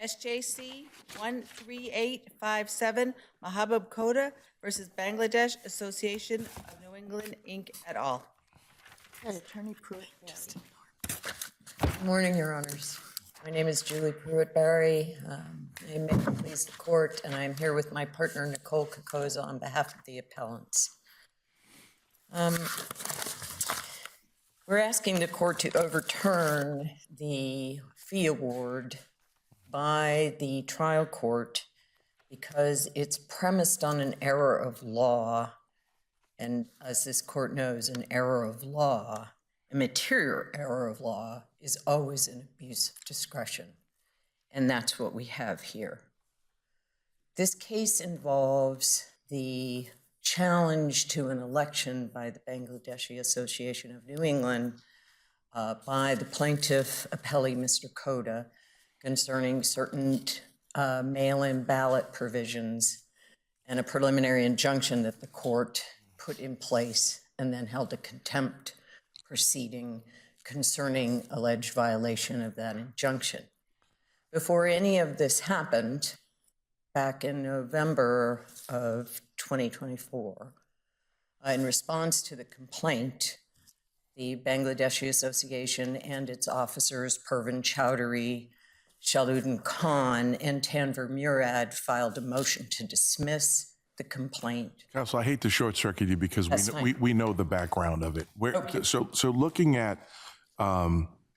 SJC-13857 Mahabub Khoda versus Bangladesh Association of New England, Inc. et al. Attorney Pruitt. Good morning, Your Honors. My name is Julie Pruitt-Barry. I may please the court, and I'm here with my partner, Nicole Kokoza, on behalf of the appellants. We're asking the court to overturn the fee award by the trial court because it's premised on an error of law, and as this court knows, an error of law, a material error of law, is always an abuse of discretion, and that's what we have here. This case involves the challenge to an election by the Bangladeshi Association of New England by the plaintiff appellee, Mr. Khoda, concerning certain mail-in ballot provisions and a preliminary injunction that the court put in place and then held a contempt proceeding concerning alleged violation of that injunction. Before any of this happened, back in November of 2024, in response to the complaint, the Bangladeshi Association and its officers, Pervin Chowdhury, Shaluddin Khan, and Tanvir Murad filed a motion to dismiss the complaint. Counsel, I hate to short circuit you because we know the background of it. Okay. So looking at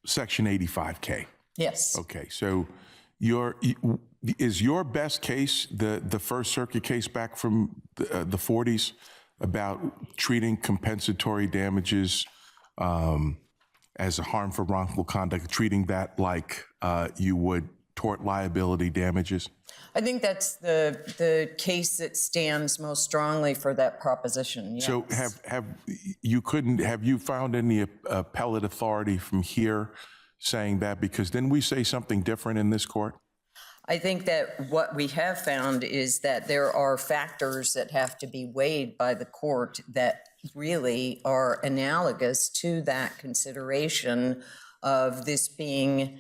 Section 85K. Yes. Okay, so is your best case the First Circuit case back from the 40s about treating compensatory damages as a harm for wrongful conduct, treating that like you would tort liability damages? I think that's the case that stands most strongly for that proposition. Yes. So have you found any appellate authority from here saying that? Because didn't we say something different in this court? I think that what we have found is that there are factors that have to be weighed by the court that really are analogous to that consideration of this being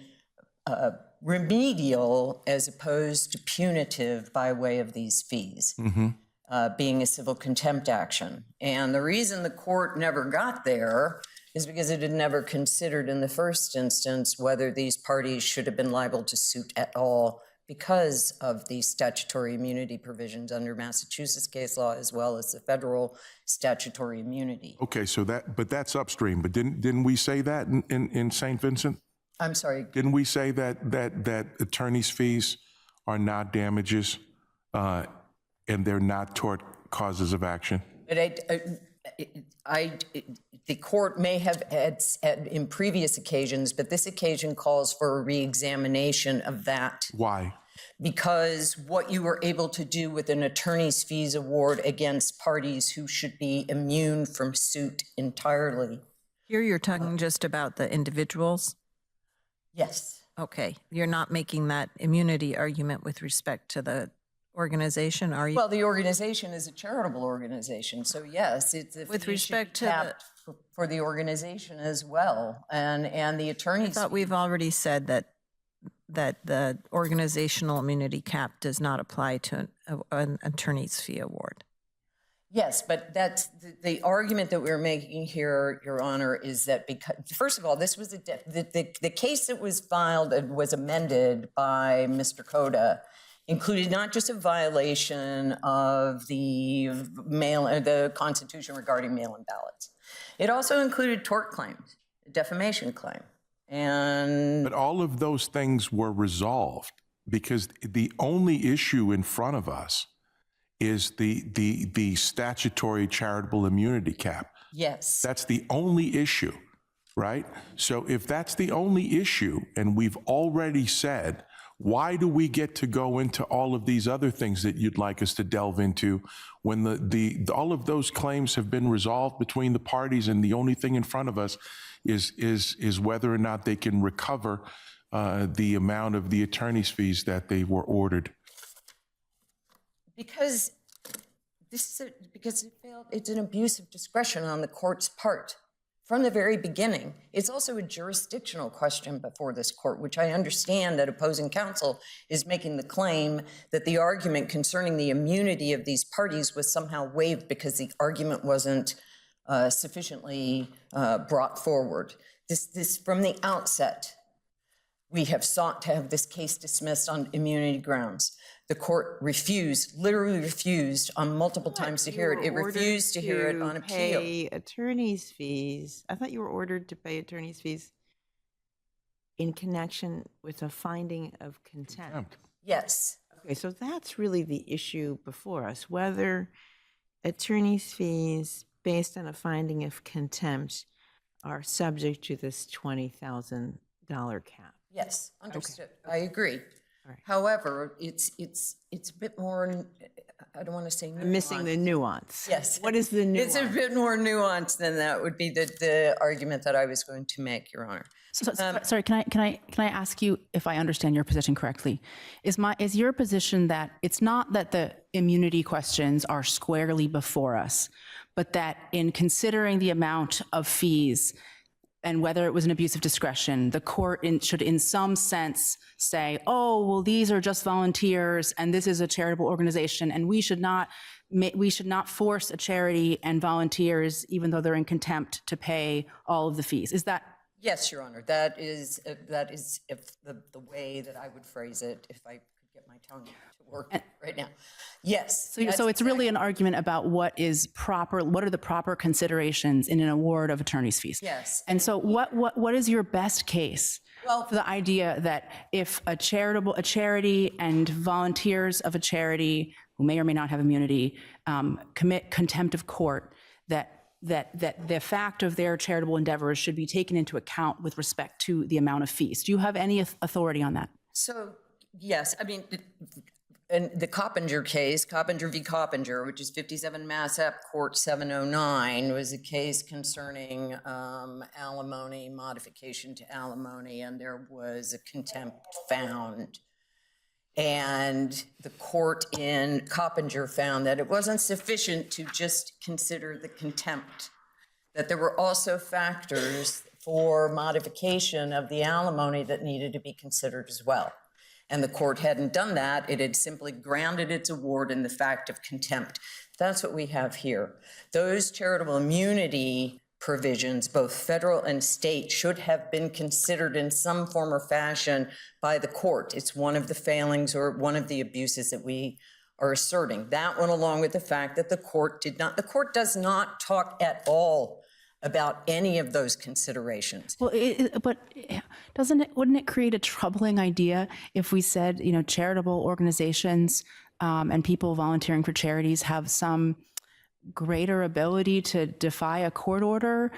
remedial as opposed to punitive by way of these fees, being a civil contempt action. And the reason the court never got there is because it had never considered in the first instance whether these parties should have been liable to suit at all because of the statutory immunity provisions under Massachusetts case law as well as the federal statutory immunity. Okay, so that's upstream, but didn't we say that in St. Vincent? I'm sorry. Didn't we say that attorney's fees are not damages and they're not tort causes of action? But the court may have had in previous occasions, but this occasion calls for a reexamination of that. Why? Because what you were able to do with an attorney's fees award against parties who should be immune from suit entirely. Here you're talking just about the individuals? Yes. Okay. You're not making that immunity argument with respect to the organization, are you? Well, the organization is a charitable organization, so yes, it's a with fee respect should be to capped for the organization as well, and the attorneys. I thought we've already said that the organizational immunity cap does not apply to an attorney's fee award. Yes, but that's the argument that we're making here, Your Honor, is that because, first of all, this was the case that was filed and was amended by Mr. Khoda included not just a violation of the Constitution regarding mail-in ballots. It also included tort claims, a defamation claim, and but all of those things were resolved because the only issue in front of us is the statutory charitable immunity cap. yes, That's the only issue, right? So if that's the only issue, and we've already said, why do we get to go into all of these other things that you'd like us to delve into when all of those claims have been resolved between the parties, and the only thing in front of us is whether or not they can recover the amount of the attorney's fees that they were ordered? because because it's an abuse of discretion on the court's part from the very beginning. It's also a jurisdictional question before this court, which I understand that opposing counsel is making the claim that the argument concerning the immunity of these parties was somehow waived because the argument wasn't sufficiently brought forward. This from the outset, we have sought to have this case dismissed on immunity grounds. The court refused, literally refused on multiple times to hear it. It refused to hear it on appeal. Pay attorney's fees. I thought you were ordered to pay attorney's fees in connection with a finding of contempt. Yes. Okay, so that's really the issue before us, whether attorney's fees based on a finding of contempt are subject to this $20,000 cap. Yes, understood. I agree. All right. However, it's a bit more, I don't want to say nuanced. Missing the nuance. Yes. What is the nuance? It's a bit more nuanced than that would be the argument that I was going to make, Your Honor. Sorry, can I ask you if I understand your position correctly? Is your position that it's not that the immunity questions are squarely before us, but that in considering the amount of fees and whether it was an abuse of discretion, the court should in some sense say, oh, well, these are just volunteers and this is a charitable organization and we should not force a charity and volunteers, even though they're in contempt, to pay all of the fees. Is that? Yes, Your Honor. That is if the way that I would phrase it, if I could get my tongue to work right now. Yes. So it's really an argument about what is proper, what are the proper considerations in an award of attorney's fees? Yes. And so what is your best case Well, for the idea that if a charity and volunteers of a charity who may or may not have immunity commit contempt of court, that the fact of their charitable endeavors should be taken into account with respect to the amount of fees? Do you have any authority on that? So, yes, I mean, in the Coppinger case, Coppinger v. Coppinger, which is 57 Mass Ep. Court 709, was a case concerning alimony, modification to alimony, and there was a contempt found. And the court in Coppinger found that it wasn't sufficient to just consider the contempt, that there were also factors for modification of the alimony that needed to be considered as well. And the court hadn't done that. It had simply grounded its award in the fact of contempt. That's what we have here. Those charitable immunity provisions, both federal and state, should have been considered in some form or fashion by the court. It's one of the failings or one of the abuses that we are asserting. That went along with the fact that the court does not talk at all about any of those considerations. Well, but wouldn't it create a troubling idea if we said, charitable organizations and people volunteering for charities have some greater ability to defy a court order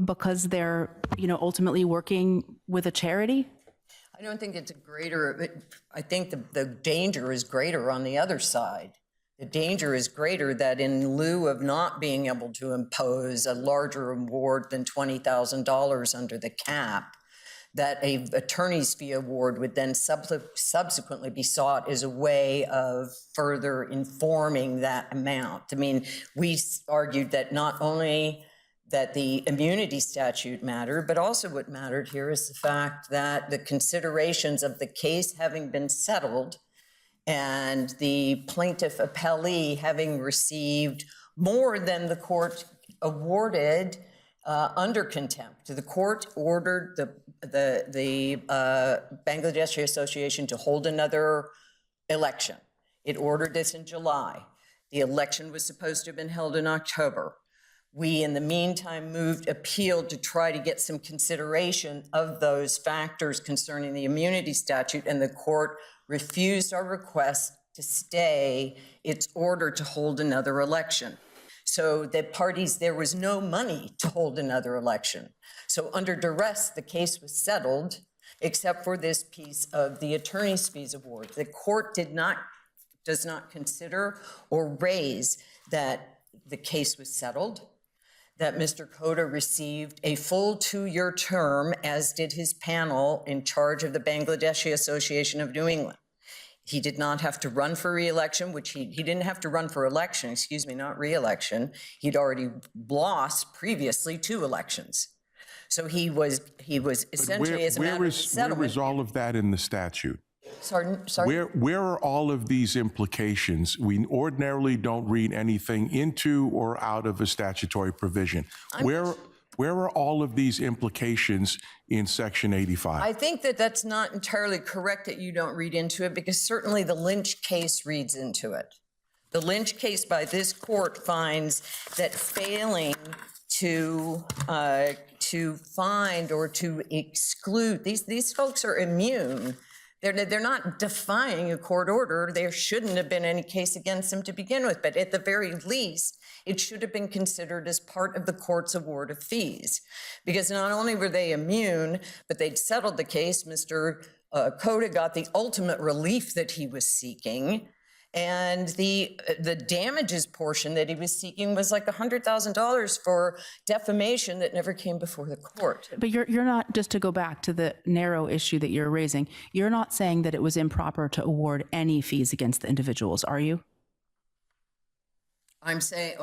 because they're, ultimately working with a charity? I don't think it's I think the danger is greater on the other side. The danger is greater that in lieu of not being able to impose a larger award than $20,000 under the cap, that a attorney's fee award would then subsequently be sought as a way of further informing that amount. I mean, we argued that not only that the immunity statute mattered, but also what mattered here is the fact that the considerations of the case having been settled and the plaintiff appellee having received more than the court awarded under contempt. The court ordered the Bangladeshi Association to hold another election. It ordered this in July. The election was supposed to have been held in October. We, in the meantime, appealed to try to get some consideration of those factors concerning the immunity statute, and the court refused our request to stay its order to hold another election. So there was no money to hold another election. So under duress, the case was settled, except for this piece of the attorney's fees award. The court does not consider or raise that the case was settled, that Mr. Khoda received a full 2-year term, as did his panel in charge of the Bangladeshi Association of New England. He did not have to run for reelection, which he didn't have to run for election, excuse me, not reelection. He'd already lost previously 2 elections. So he was essentially, as a matter of where settlement. is all of that in the statute? Sorry. Where are all of these implications? We ordinarily don't read anything into or out of a statutory provision. Where are all of these implications in Section 85? I think that that's not entirely correct that you don't read into it, because certainly the Lynch case reads into it. The Lynch case by this court finds that failing to find or to exclude, these folks are immune. They're not defying a court order. There shouldn't have been any case against them to begin with, but at the very least, it should have been considered as part of the court's award of fees. Because not only were they immune, but they'd settled the case. Mr. Khoda got the ultimate relief that he was seeking. And the damages portion that he was seeking was like $100,000 for defamation that never came before the court. But you're not, just to go back to the narrow issue that you're raising, you're not saying that it was improper to award any fees against the individuals, are you? I'm saying,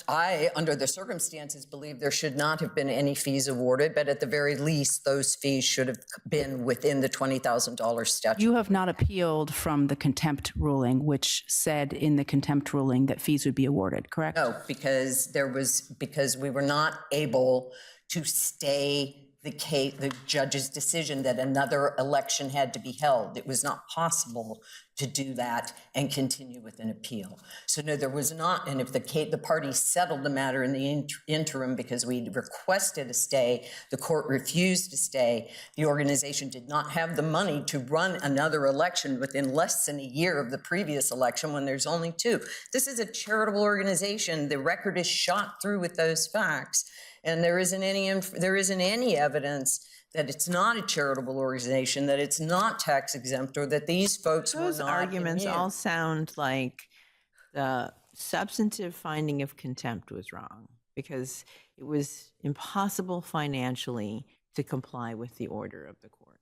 I, under the circumstances, believe there should not have been any fees awarded, but at the very least, those fees should have been within the $20,000 statute. You have not appealed from the contempt ruling, which said in the contempt ruling that fees would be awarded, correct? No, because we were not able to stay the judge's decision that another election had to be held. It was not possible to do that and continue with an appeal. So no, there was not, and if the parties settled the matter in the interim because we requested a stay, the court refused to stay, the organization did not have the money to run another election within less than a year of the previous election when there's only 2. This is a charitable organization. The record is shot through with those facts. And there isn't any evidence that it's not a charitable organization, that it's not tax exempt, or that these folks were not Those arguments immune. all sound like the substantive finding of contempt was wrong because it was impossible financially to comply with the order of the court.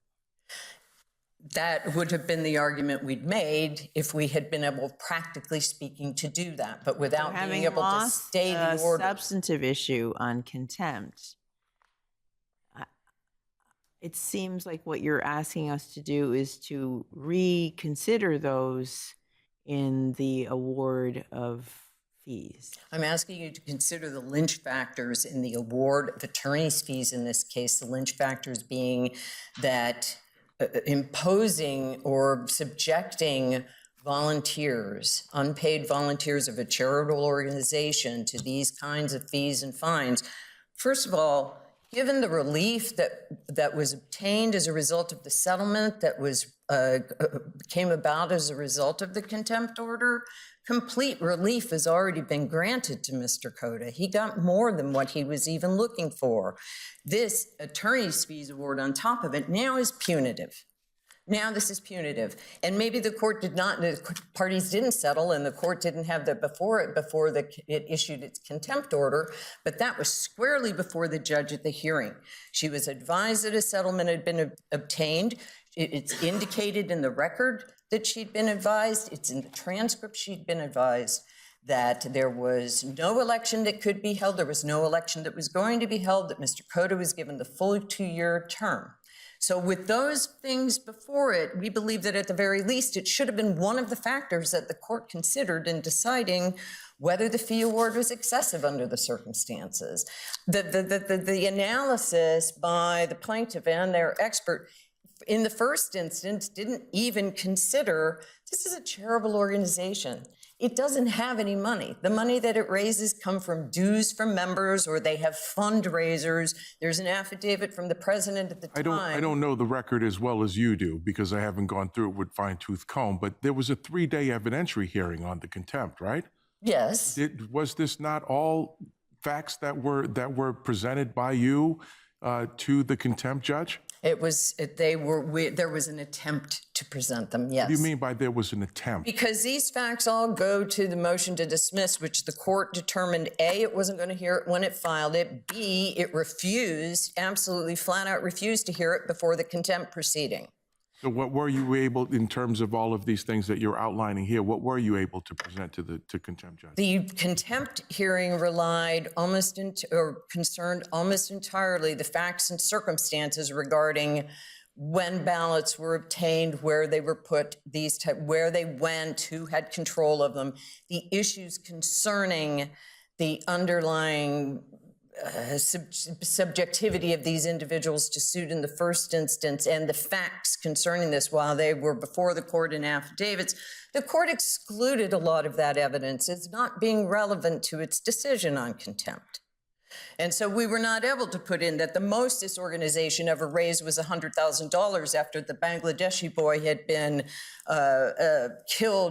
That would have been the argument we'd made if we had been able, practically speaking, to do that. But without being able to stay the order. Substantive issue on contempt, it seems like what you're asking us to do is to reconsider those in the award of fees. I'm asking you to consider the Lynch factors in the award of attorney's fees in this case, the Lynch factors being that imposing or subjecting volunteers, unpaid volunteers of a charitable organization to these kinds of fees and fines. First of all, given the relief that was obtained as a result of the settlement that was came about as a result of the contempt order, complete relief has already been granted to Mr. Khoda. He got more than what he was even looking for. This attorney's fees award on top of it now is punitive. Now this is punitive. And maybe the court did not, the parties didn't settle and the court didn't have that before it issued its contempt order, but that was squarely before the judge at the hearing. She was advised that a settlement had been obtained. It's indicated in the record that she'd been advised. It's in the transcript she'd been advised that there was no election that could be held. There was no election that was going to be held, that Mr. Khoda was given the full 2-year term. So with those things before it, we believe that at the very least, it should have been one of the factors that the court considered in deciding whether the fee award was excessive under the circumstances. The analysis by the plaintiff and their expert in the first instance didn't even consider this is a charitable organization. It doesn't have any money. The money that it raises come from dues from members, or they have fundraisers. There's an affidavit from the president at the time. I don't know the record as well as you do because I haven't gone through it with fine-tooth comb, but there was a 3-day evidentiary hearing on the contempt, right? Yes. Was this not all facts that were presented by you to the contempt judge? It was, there was an attempt to present them, yes. What do you mean by there was an attempt? Because these facts all go to the motion to dismiss, which the court determined, A, it wasn't going to hear it when it filed it, B, it refused, absolutely flat out refused to hear it before the contempt proceeding. So what were you able, in terms of all of these things that you're outlining here, what were you able to present to contempt judge? The contempt hearing relied or concerned almost entirely the facts and circumstances regarding when ballots were obtained, where they were put, where they went, who had control of them, the issues concerning the underlying subjectivity of these individuals to suit in the first instance, and the facts concerning this while they were before the court in affidavits. The court excluded a lot of that evidence as not being relevant to its decision on contempt. And so we were not able to put in that the most this organization ever raised was $100,000 after the Bangladeshi boy had been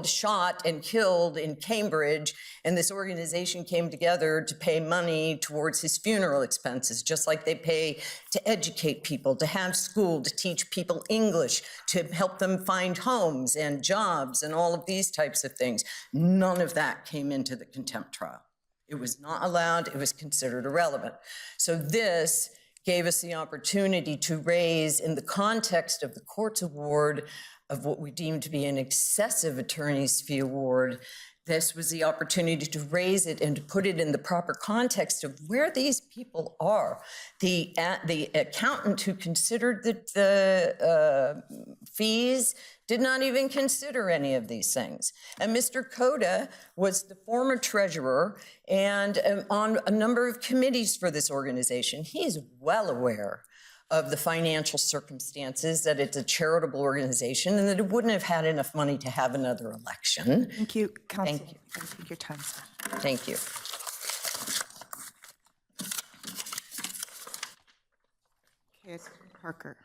shot and killed in Cambridge. And this organization came together to pay money towards his funeral expenses, just like they pay to educate people, to have school, to teach people English, to help them find homes and jobs and all of these types of things. None of that came into the contempt trial. It was not allowed, it was considered irrelevant. So this gave us the opportunity to raise, in the context of the court's award of what we deemed to be an excessive attorney's fee award, this was the opportunity to raise it and to put it in the proper context of where these people are. The accountant who considered the fees did not even consider any of these things. And Mr. Khoda was the former treasurer and on a number of committees for this organization. He is well aware of the financial circumstances, that it's a charitable organization and that it wouldn't have had enough money to have another election. Thank you, Counsel. Thank you. I think your time's up. Thank you. Okay, it's Parker.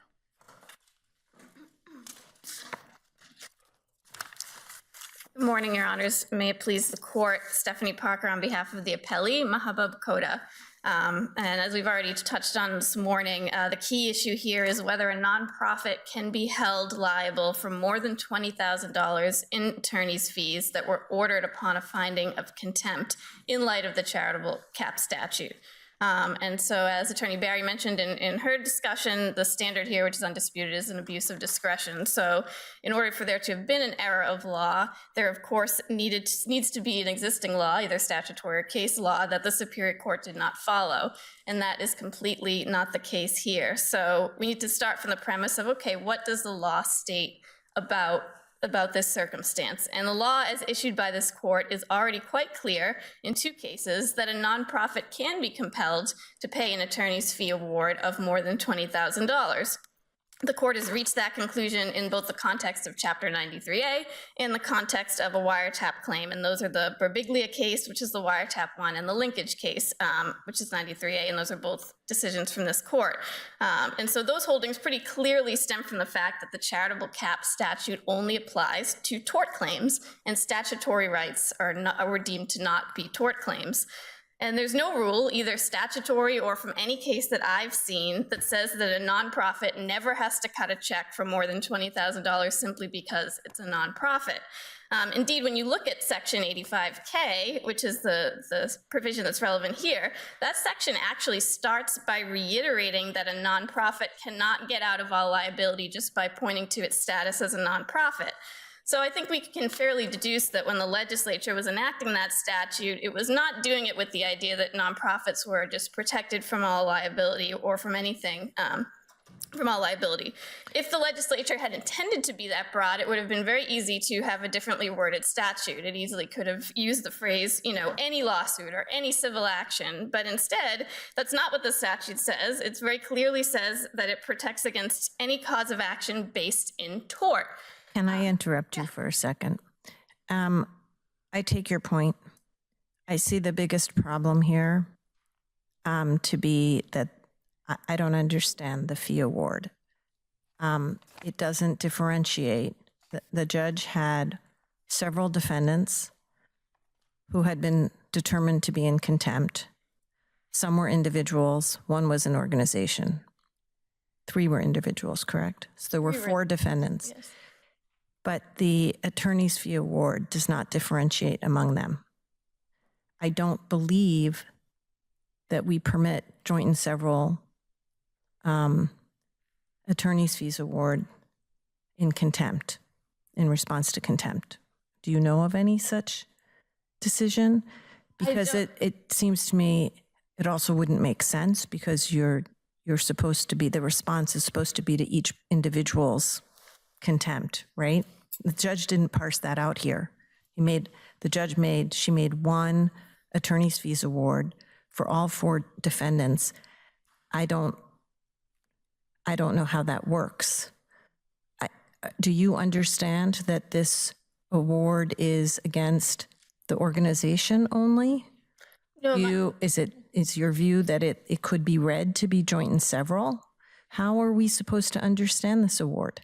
Good morning, Your Honors. May it please the court, Stephanie Parker on behalf of the appellee, Mahabub Khoda. And as we've already touched on this morning, the key issue here is whether a nonprofit can be held liable for more than $20,000 in attorney's fees that were ordered upon a finding of contempt in light of the charitable cap statute. And so as Attorney Barry mentioned in her discussion, the standard here, which is undisputed, is an abuse of discretion. So in order for there to have been an error of law, there of course needs to be an existing law, either statutory or case law, that the Superior Court did not follow. And that is completely not the case here. So we need to start from the premise of, okay, what does the law state about this circumstance? And the law as issued by this court is already quite clear in two cases that a nonprofit can be compelled to pay an attorney's fee award of more than $20,000. The court has reached that conclusion in both the context of Chapter 93A and the context of a wiretap claim. And those are the Birbiglia case, which is the wiretap one, and the linkage case, which is 93A, and those are both decisions from this court. And so those holdings pretty clearly stem from the fact that the charitable cap statute only applies to tort claims, and statutory rights were deemed to not be tort claims. And there's no rule, either statutory or from any case that I've seen, that says that a nonprofit never has to cut a check for more than $20,000 simply because it's a nonprofit. Indeed, when you look at Section 85K, which is the provision that's relevant here, that section actually starts by reiterating that a nonprofit cannot get out of all liability just by pointing to its status as a nonprofit. So I think we can fairly deduce that when the legislature was enacting that statute, it was not doing it with the idea that nonprofits were just protected from all liability or from anything, from all liability. If the legislature had intended to be that broad, it would have been very easy to have a differently worded statute. It easily could have used the phrase, any lawsuit or any civil action, but instead, that's not what the statute says. It very clearly says that it protects against any cause of action based in tort. Can I interrupt you for a second? I take your point. I see the biggest problem here to be that I don't understand the fee award. It doesn't differentiate. The judge had several defendants who had been determined to be in contempt. Some were individuals, one was an organization. 3 were individuals, correct? So there were 4 defendants. Yes. But the attorney's fee award does not differentiate among them. I don't believe that we permit joint and several attorney's fees award in contempt, in response to contempt. Do you know of any such decision? Because it seems to me it also wouldn't make sense because you're supposed to be, the response is supposed to be to each individual's contempt, right? The judge didn't parse that out here. She made one attorney's fees award for all 4 defendants. I don't know how that works. Do you understand that this award is against the organization only? No, Is your view that it could be read to be joint and several? How are we supposed to understand this award?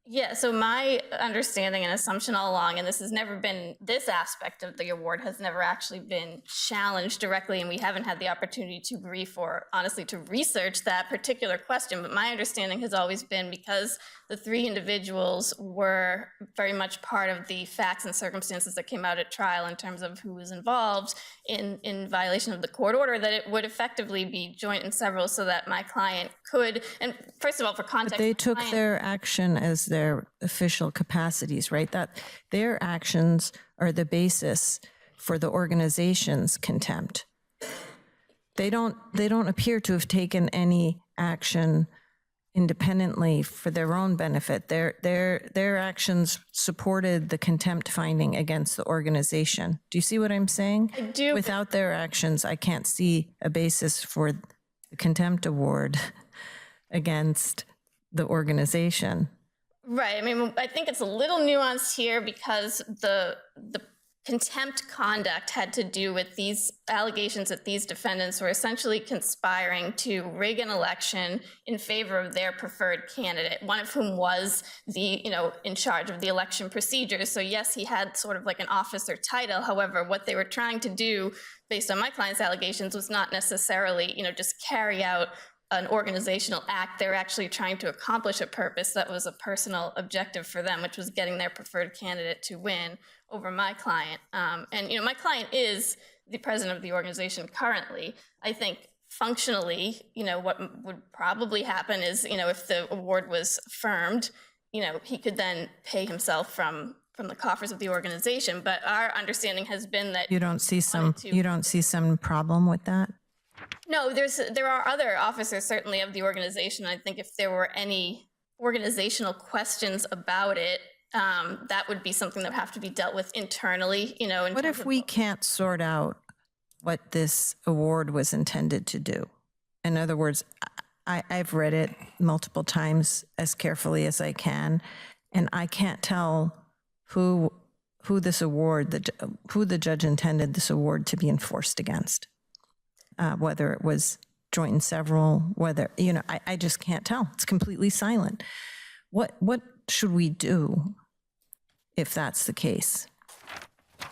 Yeah, so my understanding and assumption all along, and this aspect of the award has never actually been challenged directly, and we haven't had the opportunity to brief or honestly to research that particular question, but my understanding has always been because the 3 individuals were very much part of the facts and circumstances that came out at trial in terms of who was involved in violation of the court order, that it would effectively be joint and several so that my client could, and first of all, for context. But they took their action as their official capacities, right? That their actions are the basis for the organization's contempt. They don't appear to have taken any action independently for their own benefit. Their actions supported the contempt finding against the organization. Do you see what I'm saying? I do. Without their actions, I can't see a basis for the contempt award against the organization. Right. I mean, I think it's a little nuanced here because the contempt conduct had to do with these allegations that these defendants were essentially conspiring to rig an election in favor of their preferred candidate, one of whom was in charge of the election procedures. So yes, he had sort of like an officer title. However, what they were trying to do, based on my client's allegations, was not necessarily, just carry out an organizational act. They're actually trying to accomplish a purpose that was a personal objective for them, which was getting their preferred candidate to win over my client. And my client is the president of the organization currently. I think functionally, what would probably happen is, if the award was affirmed, he could then pay himself from the coffers of the organization. But our understanding has been that You don't see some problem with that? No, there are other officers certainly of the organization. I think if there were any organizational questions about it, that would be something that would have to be dealt with internally, What if we can't sort out what this award was intended to do? In other words, I've read it multiple times as carefully as I can, and I can't tell who the judge intended this award to be enforced against. Whether it was joint and several, whether, I just can't tell. It's completely silent. What should we do if that's the case?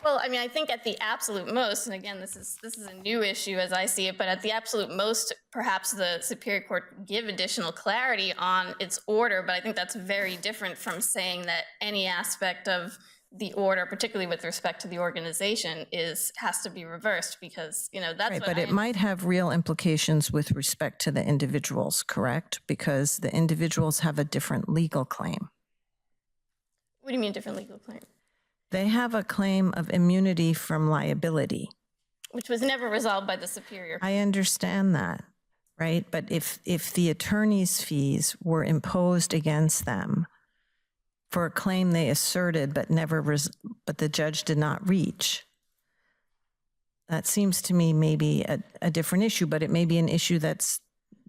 Well, I mean, I think at the absolute most, and again, this is a new issue as I see it, but at the absolute most, perhaps the Superior Court give additional clarity on its order, but I think that's very different from saying that any aspect of the order, particularly with respect to the organization, has to be reversed because, that's Right, what but it might have real implications with respect to the individuals, correct? Because the individuals have a different legal claim. What do you mean different legal claim? They have a claim of immunity from liability. Which was never resolved by the Superior Court. I understand that, right? But if the attorney's fees were imposed against them for a claim they asserted but the judge did not reach, that seems to me maybe a different issue, but it may be an issue that's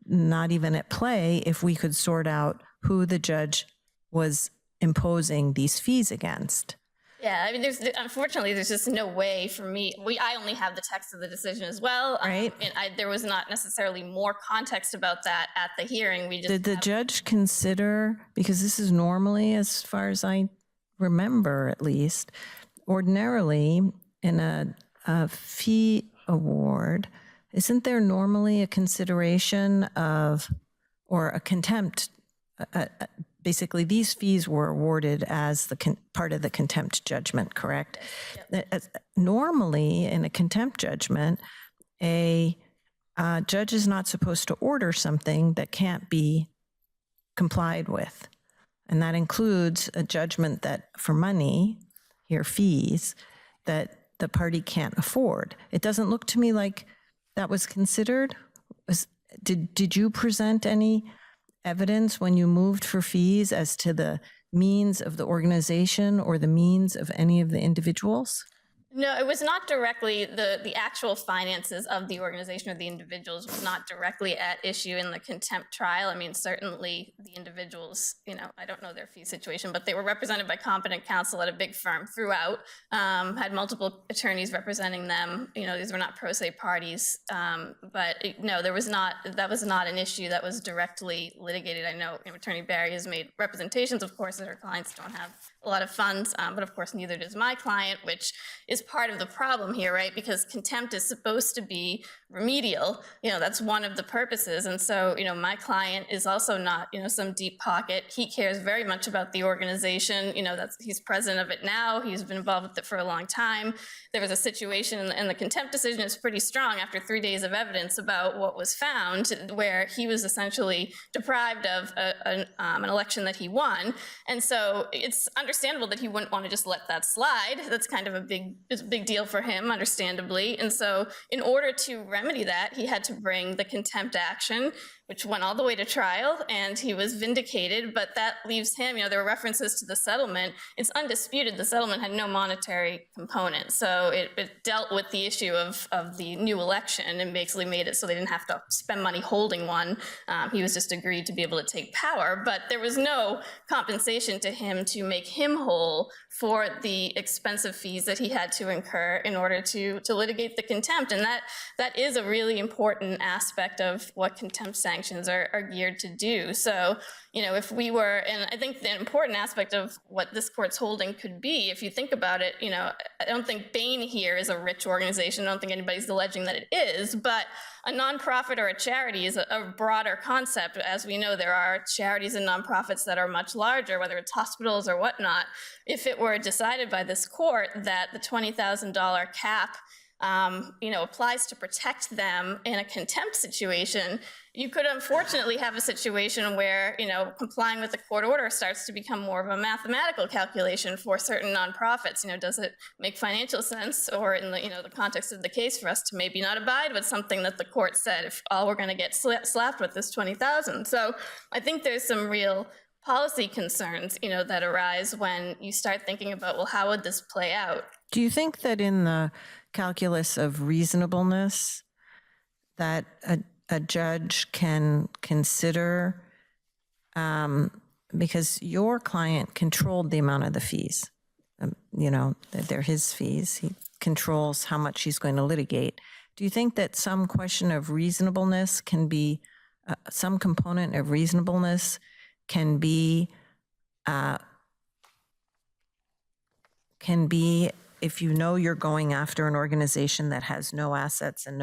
not even at play if we could sort out who the judge was imposing these fees against. Yeah, I mean, unfortunately, there's just no way for me. I only have the text of the decision as well. Right. And there was not necessarily more context about that at the hearing. Did the judge consider, because this is normally, as far as I remember at least, ordinarily in a fee award, isn't there normally a consideration of, or a contempt, basically, these fees were awarded as part of the contempt judgment, correct? Yep. Normally, in a contempt judgment, a judge is not supposed to order something that can't be complied with. And that includes a judgment that for money, here fees, that the party can't afford. It doesn't look to me like that was considered. Did you present any evidence when you moved for fees as to the means of the organization or the means of any of the individuals? No, it was not directly, the actual finances of the organization or the individuals was not directly at issue in the contempt trial. I mean, certainly the individuals, I don't know their fee situation, but they were represented by competent counsel at a big firm throughout, had multiple attorneys representing them. These were not pro se parties. No, that was not an issue that was directly litigated. I know Attorney Barry has made representations, of course, that her clients don't have a lot of funds, but of course neither does my client, which is part of the problem here, right? Because contempt is supposed to be remedial. That's one of the purposes. And so, my client is also not, some deep pocket. He cares very much about the organization. He's president of it now. He's been involved with it for a long time. There was a situation in the contempt decision is pretty strong after 3 days of evidence about what was found, where he was essentially deprived of an election that he won. And so it's understandable that he wouldn't want to just let that slide. That's kind of a big deal for him, understandably. And so in order to remedy that, he had to bring the contempt action, which went all the way to trial, and he was vindicated. But that leaves him, there were references to the settlement. It's undisputed the settlement had no monetary component. So it dealt with the issue of the new election and basically made it so they didn't have to spend money holding one. He was just agreed to be able to take power, but there was no compensation to him to make him whole for the expensive fees that he had to incur in order to litigate the contempt. And that is a really important aspect of what contempt sanctions are geared to do. So, if we were, and I think the important aspect of what this court's holding could be, if you think about it, I don't think Bain here is a rich organization. I don't think anybody's alleging that it is, but a nonprofit or a charity is a broader concept. As we know, there are charities and nonprofits that are much larger, whether it's hospitals or whatnot. If it were decided by this court that the $20,000 cap applies to protect them in a contempt situation, you could unfortunately have a situation where, complying with the court order starts to become more of a mathematical calculation for certain nonprofits. Does it make financial sense, or in the context of the case, for us to maybe not abide with something that the court said if all we're going to get slapped with is $20,000? So I think there's some real policy concerns, that arise when you start thinking about, well, how would this play out? Do you think that in the calculus of reasonableness that a judge can consider, because your client controlled the amount of the fees, they're his fees, he controls how much he's going to litigate. Do you think that some question of reasonableness can be, some component of reasonableness can be if you're going after an organization that has no assets and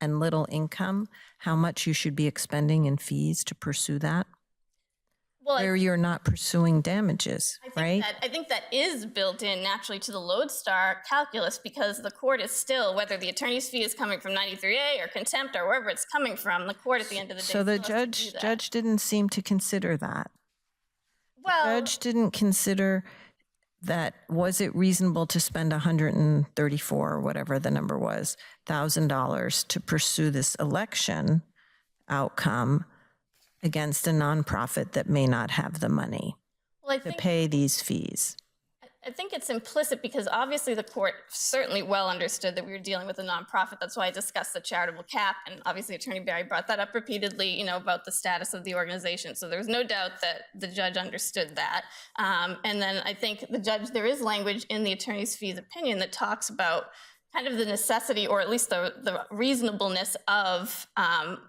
and little income, how much you should be expending in fees to pursue that? Well, where you're not pursuing damages, right? I think that is built in naturally to the lodestar calculus, because the court is still, whether the attorney's fee is coming from 93A or contempt or wherever it's coming from, the court at the end of the day. So the judge didn't seem to consider that. Well, the judge didn't consider that. Was it reasonable to spend $134 or whatever the number was, $1,000 to pursue this election outcome against a nonprofit that may not have the money to pay these fees? I think it's implicit, because obviously the court certainly well understood that we were dealing with a nonprofit. That's why I discussed the charitable cap. And obviously Attorney Barry brought that up repeatedly, about the status of the organization. So there was no doubt that the judge understood that. And then I think there is language in the attorney's fees opinion that talks about kind of the necessity, or at least the reasonableness of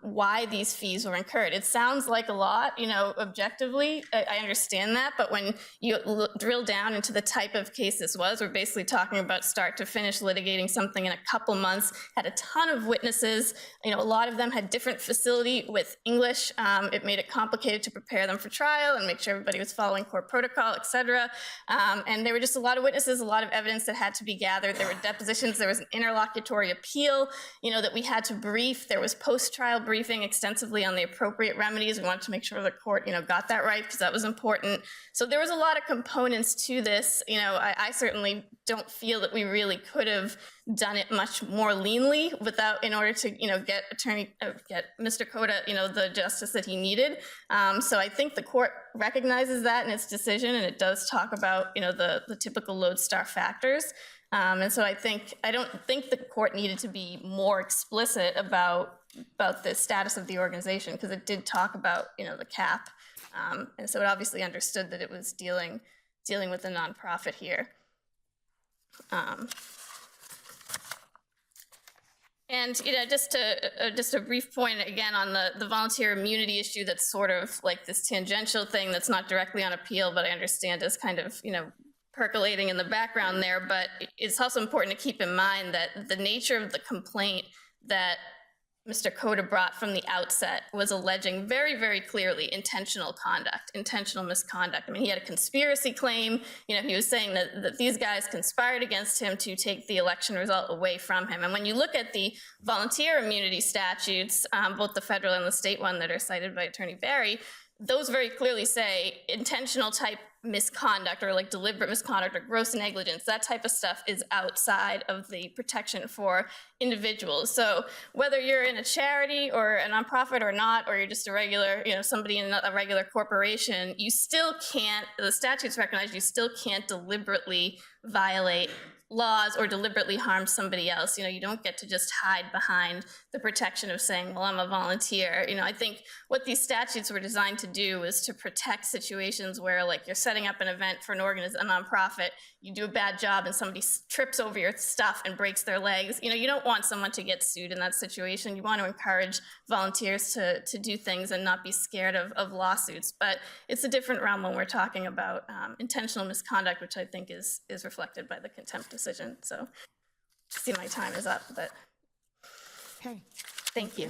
why these fees were incurred. It sounds like a lot, objectively, I understand that, but when you drill down into the type of case this was, we're basically talking about start to finish litigating something in a couple months, had a ton of witnesses, a lot of them had different facility with English. It made it complicated to prepare them for trial and make sure everybody was following court protocol, et cetera. And there were just a lot of witnesses, a lot of evidence that had to be gathered. There were depositions, there was was an interlocutory appeal, that we had to brief. There was post-trial briefing extensively on the appropriate remedies. We wanted to make sure the court, got that right because that was important. So there was a lot of components to this. I certainly don't feel that we really could have done it much more leanly in order to, get Mr. Khoda, the justice that he needed. So I think the court recognizes that in its decision, and it does talk about, the typical lodestar factors. And so I don't think the court needed to be more explicit about the status of the organization, because it did talk about, the cap. And so it obviously understood that it was dealing with a nonprofit here. And just a brief point again on the volunteer immunity issue. That's sort of like this tangential thing that's not directly on appeal, but I understand is kind of percolating in the background there. But it's also important to keep in mind that the nature of the complaint that Mr. Khoda brought from the outset was alleging very, very clearly intentional misconduct. I mean, he had a conspiracy claim. He was saying that these guys conspired against him to take the election result away from him. And when you look at the volunteer immunity statutes, both the federal and the state one that are cited by Attorney Barry, those very clearly say intentional type misconduct, or like deliberate misconduct or gross negligence. That type of stuff is outside of the protection for individuals. So whether you're in a charity or a nonprofit or not, or you're just a regular, somebody in a regular corporation, you still can't, the statutes recognize you still can't deliberately violate laws or deliberately harm somebody else. You don't get to just hide behind the protection of saying, well, I'm a volunteer. I think what these statutes were designed to do is to protect situations where, like, you're setting up an event for a nonprofit, you do a bad job and somebody trips over your stuff and breaks their legs. You don't want someone to get sued in that situation. You want to encourage volunteers to do things and not be scared of lawsuits. But it's a different realm when we're talking about intentional misconduct, which I think is reflected by the contempt decision. So I see my time is up, but Okay. thank you.